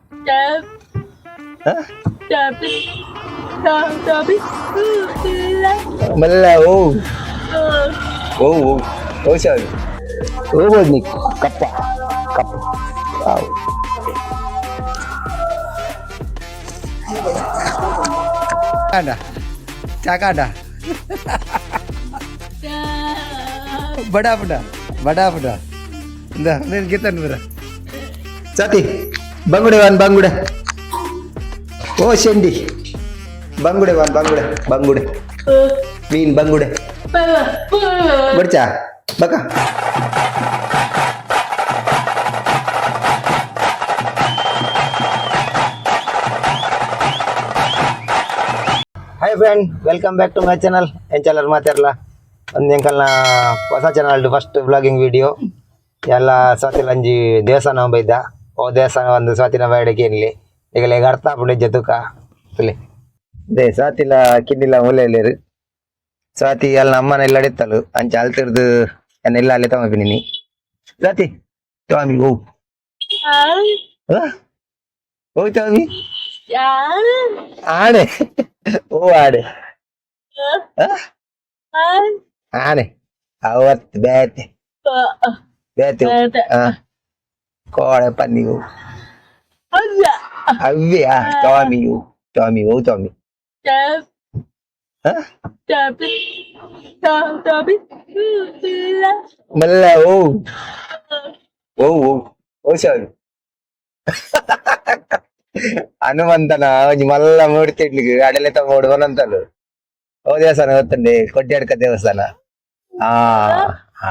Hah? Tapi tapi Mala, oh. Oh, oh. Oh, sorry. Oh, ni kapa. Kapa. Wow. Ada. Caka ada. Bada bada. Bada bada. Dah, ni kita ni bera. Sati. Bangude wan bangude. Oh, Shendi. Bangude wan bangude. Bangude. Min bangude. Berca. Baka. Hi friend, welcome back to my channel. ಎಂಚಲ್ಲರು ಮಾತಾಡಲ್ಲ ಒಂದು ಎಂಕಲ್ನ ಹೊಸ channel first vlogging video ಎಲ್ಲ ಸ್ವಾತಿಲ ಅಂಜಿ ದೇವಸ್ಥಾನ ಬೈದ ಓ ದೇವಸ್ಥಾನ ಒಂದು ಸ್ವಾತಿನ ಬೇಡಕ್ಕೆ ಏನಿಲ್ಲ ಈಗ ಅರ್ಥ ಆಗ್ಬಿಟ್ಟು ತುಕ ಇಲ್ಲಿ ಅದೇ ಸ್ವಾತಿಲ ಕಿನ್ನಿಲ್ಲ ಮೂಲೆಯಲ್ಲಿರು ಸ್ವಾತಿ ಎಲ್ಲ ಅಮ್ಮನ ಎಲ್ಲ ಅಡಿತ್ತಲು ಅಂಚ ಅಲ್ತಿರ್ದು ಎಲ್ಲ ಅಲ್ಲಿ ತಗೊಂಡಿನಿ ಸ್ವಾತಿ ಸ್ವಾಮಿ ಓ ಓ ಸ್ವಾಮಿ ಆಣೆ ಓ ಆಡೆ ಆನೆ ಅವತ್ತು ಬೇತೆ ಬೇತೆ ಕೋಳೆ ಪನ್ನಿಯು ಅವ್ಯಾ ಟಾಮಿಯು ಟಾಮಿ ಓ ಟಾಮಿ ಮಲ್ಲ ಓ ಓ ಓ ಓ ಸಾರಿ ಹನುಮಂತನ ಮಲ್ಲ ಮೂರ್ತಿ ಇಡ್ಲಿಕ್ಕೆ ಅಡೆಲೆ ತಗೊಂಡು ಓ ದೇವಸ್ಥಾನ ಗೊತ್ತಂడి ಕೊಡ್ಯಾಡ್ಕ ದೇವಸ್ಥಾನ ಹಾ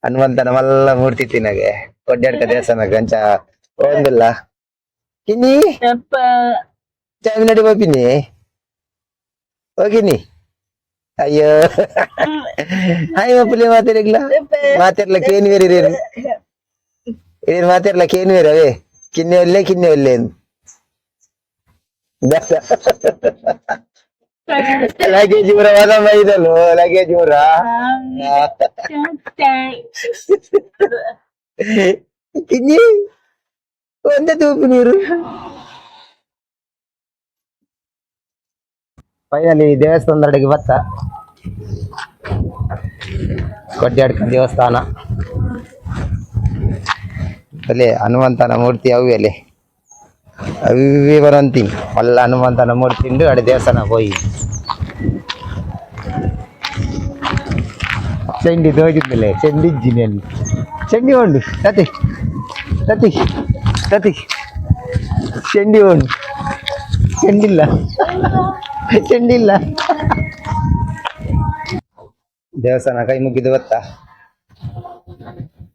ಹನುಮಂತನ ಮಲ್ಲ ಮೂರ್ತಿ ತಿನ್ನಗೆ ಕೊಡ್ಯಾಡ್ಕ ದೇವಸ್ಥಾನ ಗಂಚ ಒಂದಿಲ್ಲ ಕಿನ್ನಿ ಚಾಮಿನಡಿ ಹೋಗಿನಿ ಹೋಗಿನಿ ಅಯ್ಯೋ ಅಯ್ಯೋ ಪುಲಿ ಮಾತಾಡಿಲ್ಲ ಮಾತಾಡ್ಲಕ್ಕೆ ಏನು ಬೇರೆ ಏನು ಮಾತಾಡ್ಲಕ್ಕೆ ಏನು ಬೇರೆ ಅವೇ ಕಿನ್ನೆ ಒಲ್ಲೆ ಲಗೇಜ್ ಊರ ಹೊಸ ಮೈದಲು ಲಗೇಜ್ ಊರ ಕಿನ್ನಿ ಒಂದೇ ತೂಪು ನೀರು ಫೈನಲಿ ದೇವಸ್ಥಾನದಡೆಗೆ ಬತ್ತ ಕೊಡ್ಯಾಡ್ಕ ದೇವಸ್ಥಾನ ಅಲ್ಲೇ ಹನುಮಂತನ ಮೂರ್ತಿ ಅವು ಅಲ್ಲೇ ಅವೇ ಬರಂತೀನಿ ಒಳ್ಳ ಹನುಮಂತನ ಮೂರ್ತಿ ಉಂಡು ಅಡೆ ದೇವಸ್ಥಾನ ಹೋಗಿ ಚಂಡಿ ತೋಗಿದ್ಮೇಲೆ ಚೆಂಡಿಜ್ಜಿನಿ ಅಲ್ಲಿ ಚಂಡಿ ಉಂಡು ತತಿ ತತಿ ತತಿ ಚಂಡಿ ಉಂಡು ಚೆಂಡಿಲ್ಲ ಚೆಂಡಿಲ್ಲ ದೇವಸ್ಥಾನ ಕೈ ಮುಗಿದು ಗೊತ್ತಾ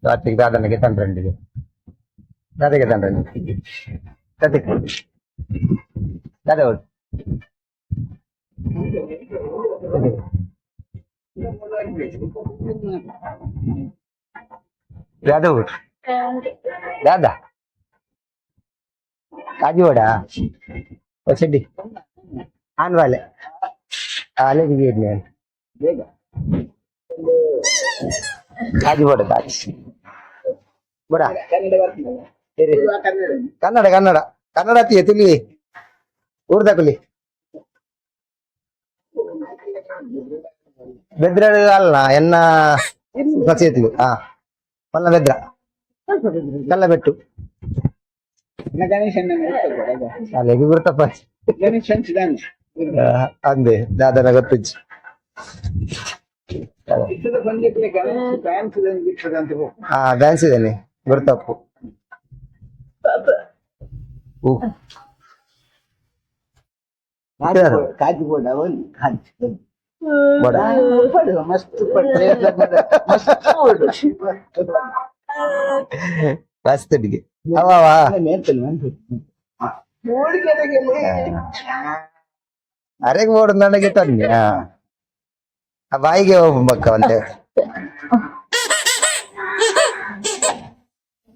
ರಾತ್ರಿಗೆ ದಾದನಿಗೆ ತಂಡ್ರಂಡಿಗೆ ದಾದಗೆ ತಂಡ್ರಂಡಿ ತತಿ ದಾದ ಉಂಟು दादा उठ दादा काजू वड़ा और चड्डी आने वाले आले भी गिरने देगा काजू वड़ा काजू बड़ा तेरे कन्नड़ कन्नड़ कन्नड़ आती है तुली उर्दा कुली ಬೆದ್ರ ಅಲ್ಲ ಎನ್ನ ಕಸೇತು ಮಲ್ಲ ಬೆದ್ರ ಕಲ್ಲ ಬೆಟ್ಟು ಅಲ್ಲಿಗೆ ಗುರ್ತಪ್ಪ ಅಂದೆ ದಾದನ ಗೊತ್ತಿಜ್ಜಿ ಡ್ಯಾನ್ಸ್ ಇದ್ದೇನೆ ಗುರ್ತಪ್ಪು ಕಾಜು ಬೋಡ बड़ा मस्त मस्त ಡಿಗೆ ಅವಾ ಅರೆಗೆ ಓಡ್ ನನಗೆ ತಂದೆ ಆ ಬಾಯಿಗೆ ಹೋಗ್ಬೇಕ ಅಂತೆ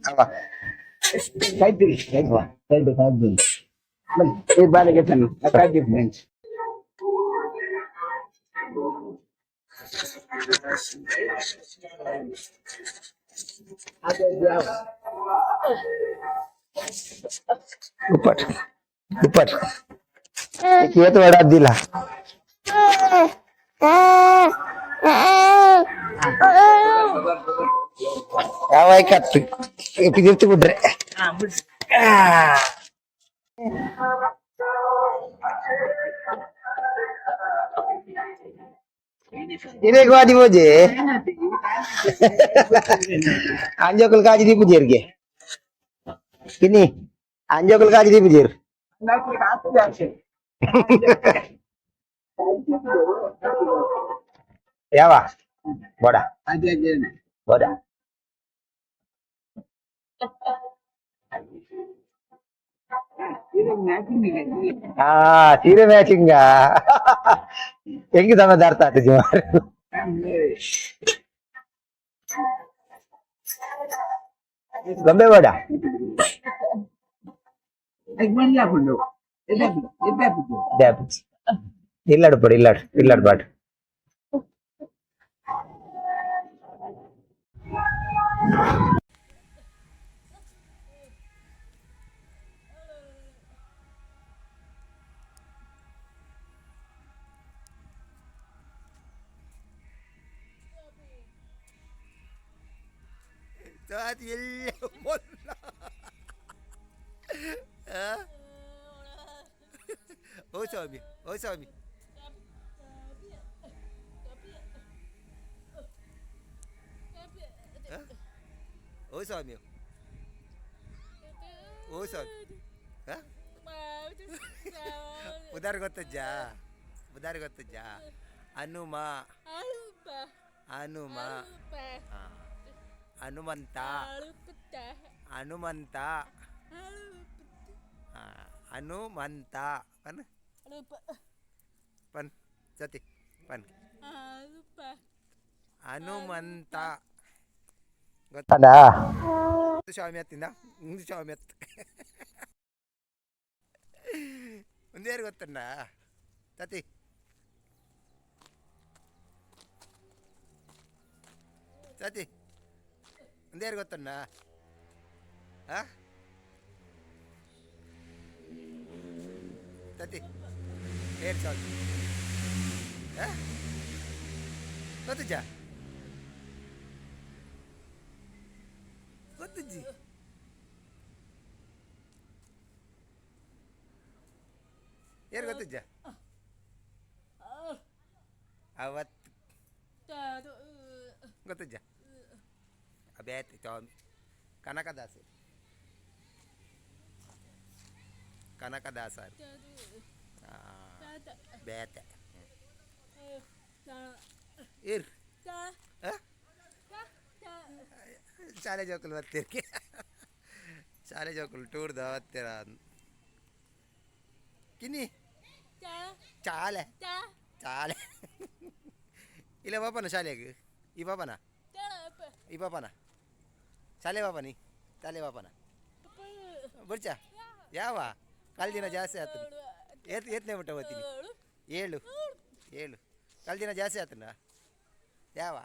ಅವ ಕಾಯ್ತಿರಿ ಕಾಯ್ವಾ ಕಾಯ್ದು ಕಾಯ್ದು ಈ ಬಾಲಿಗೆ ತನ್ನು ಕಾಯ್ದು ಫ್ರೆಂಡ್ಸ್ उपट उपट येत वडा दिला ಯಾವ ಕತ್ತು ಇರ್ತಿ ಬಿಡ್ರೆ ini gua di boje anjokul kaji di pujir ge ini anjokul kaji di pujir ya wa boda boda ಸೀರೆ ಮ್ಯಾಚಿಂಗ ಹೆಂಗೆ ಸಮಯ ಅರ್ಥ ಆಗ್ತದೆ ಗೊಂಬೆ ಬೇಡ ಇಲ್ಲಾಡು ಪಡಿ ಇಲ್ಲಾಡು ಬಾಡ್ Saat ini bola. Oh sabi. Oh sabi. Hah? Udar gottaja. Anuma. Hanumantha ಪನ್ ಪನ್ ಜೊತೆ ಪನ್ ಹನುಮಂತ ಗೊತ್ತದ ಸ್ವಾಮಿ ಹತ್ತಿಂದ ಸ್ವಾಮಿ ಹತ್ತು ಒಂದೇರು ಗೊತ್ತಣ್ಣ ಜೊತೆ ಜೊತೆ ಒಂದೇರು ಗೊತ್ತಣ್ಣ ತತಿ ಏರ್ ಸಾಲ್ ಗೊತ್ತಜ್ಜಿ ಏರ್ ಗೊತ್ತಜ್ಜ ಅವತ್ತು ಗೊತ್ತಜ್ಜ ಅಬ್ಯಾತ್ ಚಾಮಿ ಕನಕದಾಸ ಬೇತೆ ಇರ್ ಶಾಲೆ ಜೋಕಲ್ ಬರ್ತೀರಿ ಶಾಲೆ ಜೋಕಲ್ ಟೂರ್ದ ಹತ್ತಿರ ಕಿನ್ನಿ ಚಾಲೆ ಇಲ್ಲ ಬಾಪನ ಶಾಲೆಗೆ ಈ ಬಾಪನ ಶಾಲೆ ಬಾಪನಿ ಶಾಲೆ ಬಾಪನ ಬರ್ಚ ಯಾವ ಕಾಲು ದಿನ ಜಾಸ್ತಿ ಆಯ್ತು ಏತನೇ ಬಿಟ್ಟ ಹೋಗ್ತೀನಿ 7 ಕಾಲು ದಿನ ಜಾಸ್ತಿ ಆಯ್ತನ ಯಾವ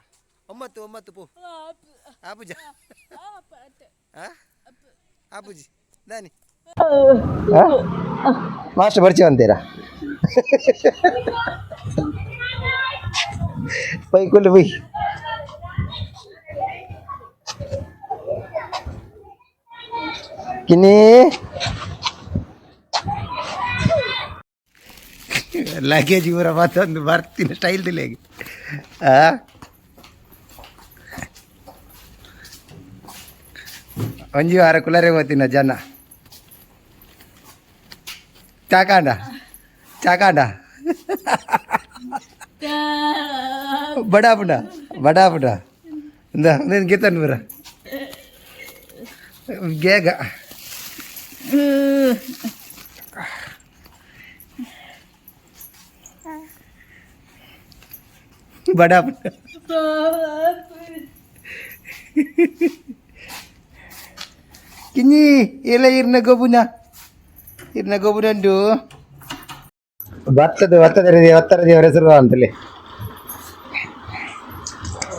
9 ಪೂ ಆಪುಜ ಆಪುಜಿ ನಾನಿ ಮಾಸ್ಟರ್ ಬರ್ಚಿ ಅಂತೀರಾ ಪೈ ಕುಲ್ಲು ಪೈ ಕಿನ್ನಿ ಲಗೇಜ್ ಇವರ ಮತ್ತೊಂದು ಬರ್ತೀನಿ ಸ್ಟೈಲ್ ದಿಲೆಗೆ ಒಂಜಿ ವಾರ ಕುಲರೆ ಹೋಗ್ತೀನ ಜನ ಚಾಕಾಂಡ ಬಡಾಪುಡ ನೀನು ಗೀತನ್ ಬರ ಗೇಗ ಬಡಾಪುಡ ಕಿನ್ನಿ ಎಲ್ಲ ಇರ್ನ ಗೊಬ್ಬುನ ಉಂಟು ಭತ್ತದ ದೇವರ ಹೆಸರು ಅಂತಲೇ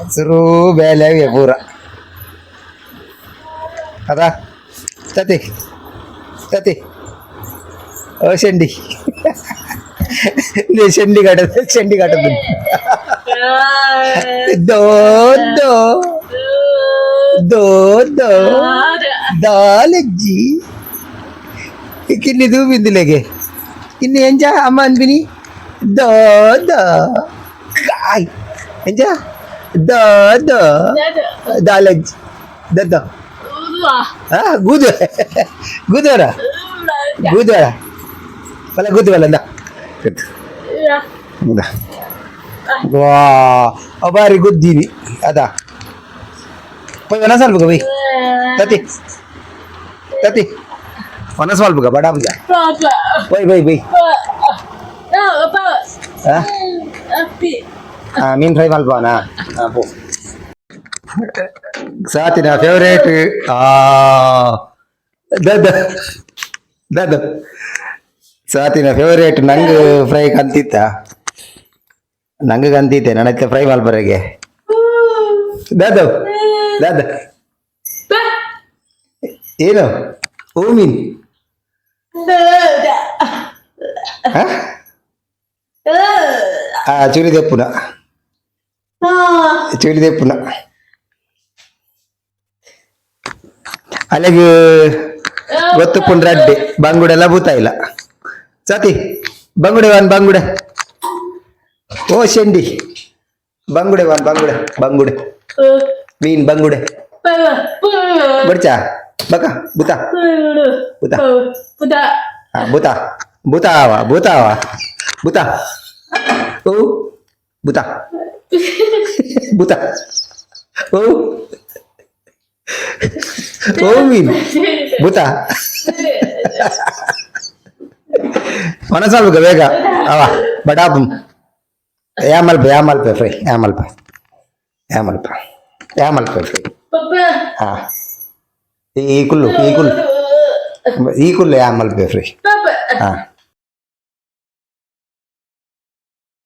ಹೆಸರು ಬೇಲೆ ಪೂರ ಅದಾ ತತಿ तते शेंडी ले शेंडी काटत दो दो दो दो दालज्जी किन्नी तू बिंदुलेगे किन्नी ಎಂಜ ಅಮ್ಮ ಅನ್ಬಿನಿ ದೋ ದೋ ಕಾಯ್ ಎಂಜ ದೋ ದೋ दालज्जी ದದ ಹಾ ಗೂದರ ಪಲ ಗೂದುವಲ್ಲ ಅಂದ ವಾ ಅಬಾರಿ ಗುದ್ದೀವಿ ಅದಾ ಪೈ ಒನ ಸ್ವಲ್ಪ ಬೈ ತತಿ ಒನ ಸ್ವಲ್ಪ ಬಡ ಬೈ ಬೈ ಬೈ ಮೀನ್ ಫ್ರೈ ಮಲ್ಪವನಾ ಪೋ ಸಾತಿನ ಫೇವರೇಟ್ ದದ ಸಾತಿನ ಫೇವರೇಟ್ ನಂಗೆ ಫ್ರೈ ಕಂತಿತ್ತ ನಂಗೆ ಕಂತಿತ್ತೆ ನಡತ್ತೆ ಫ್ರೈ ಮಲ್ಪರೆಗೆ ದದ ಏನು ಓ ಮೀನ್ ಚುಲಿದೆಪ್ಪುನ ಅಲ್ಲಿಗೆ ಗೊತ್ತು ಪುಂಡ್ರಡ್ಡೆ ಬಂಗುಡೆಲ್ಲ ಭೂತ ಇಲ್ಲ ಸತಿ ಬಂಗುಡೆ ಓ ಶೆಂಡಿ ಬಂಗುಡೆ ಮೀನ್ ಬಂಗುಡೆ ಬಡ್ಚಾ ಬಕ ಬುತ ಓ ಬುತ ಓ ಮೀನ್ ಬುತ ಮನಸ್ಸಲ್ಬೇಕ ಬೇಗ ಅವ ಬಡಾಪಂ ಯಾಮಲ್ಪೆ ಫ್ರೈ ಫ್ರೈ ಹಾ ಈ ಕುಲ್ಲು ಯಾಮಲ್ಪೆ ಫ್ರೈ ಹಾ